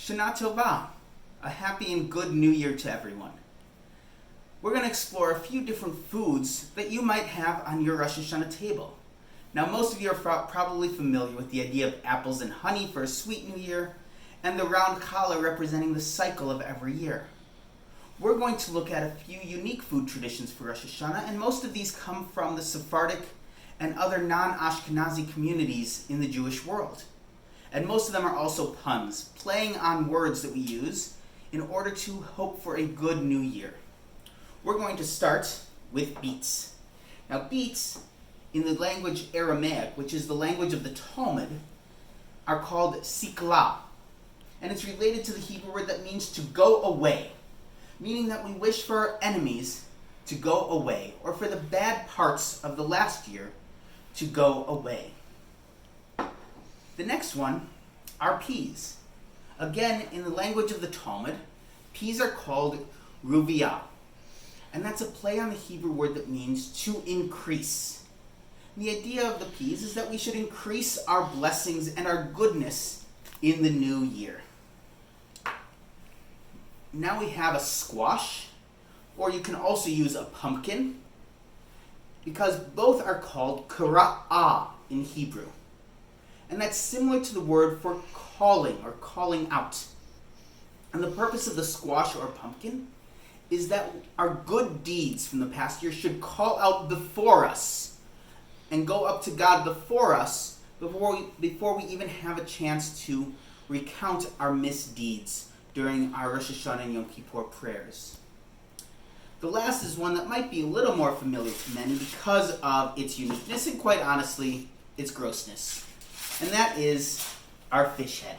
Shana Tova, a happy and good new year to everyone. We're going to explore a few different foods that you might have on your Rosh Hashanah table. Now, most of you are probably familiar with the idea of apples and honey for a sweet new year, and the round challah representing the cycle of every year. We're going to look at a few unique food traditions for Rosh Hashanah, and most of these come from the Sephardic and other non-Ashkenazi communities in the Jewish world. And most of them are also puns, playing on words that we use in order to hope for a good new year. We're going to start with beets. Now, beets, in the language Aramaic, which is the language of the Talmud, are called sikla. And it's related to the Hebrew word that means to go away, meaning that we wish for our enemies to go away, or for the bad parts of the last year to go away. The next one are peas. Again, in the language of the Talmud, peas are called ruviyah. And that's a play on the Hebrew word that means to increase. The idea of the peas is that we should increase our blessings and our goodness in the new year. Now we have a squash, or you can also use a pumpkin, because both are called kara'ah in Hebrew. And that's similar to the word for calling or calling out. And the purpose of the squash or pumpkin is that our good deeds from the past year should call out before us and go up to God before us before we even have a chance to recount our misdeeds during our Rosh Hashanah and Yom Kippur prayers. The last is one that might be a little more familiar to many because of its uniqueness and, quite honestly, its grossness. And that is our fish head.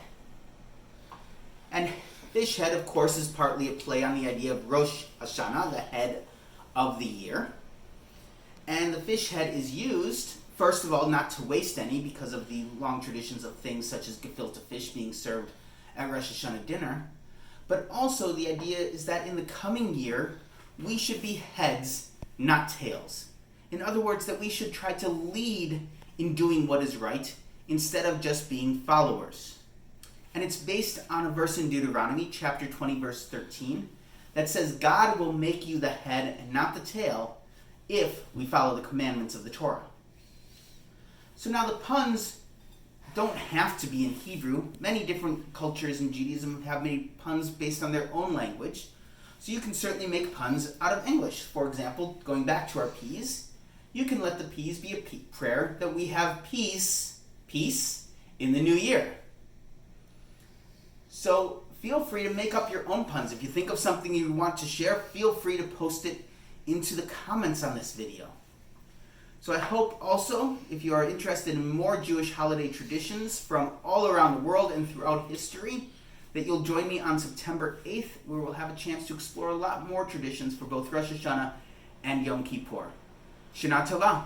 And fish head, of course, is partly a play on the idea of Rosh Hashanah, the head of the year. And the fish head is used, first of all, not to waste any because of the long traditions of things such as gefilte fish being served at Rosh Hashanah dinner. But also the idea is that in the coming year, we should be heads, not tails. In other words, that we should try to lead in doing what is right instead of just being followers. And it's based on a verse in Deuteronomy, chapter 20, verse 13, that says, God will make you the head and not the tail if we follow the commandments of the Torah. So now the puns don't have to be in Hebrew. Many different cultures in Judaism have made puns based on their own language. So you can certainly make puns out of English. For example, going back to our peas, you can let the peas be a prayer that we have peace in the new year. So feel free to make up your own puns. If you think of something you want to share, feel free to post it into the comments on this video. So I hope also, if you are interested in more Jewish holiday traditions from all around the world and throughout history, that you'll join me on September 8th, where we'll have a chance to explore a lot more traditions for both Rosh Hashanah and Yom Kippur. Shana Tova.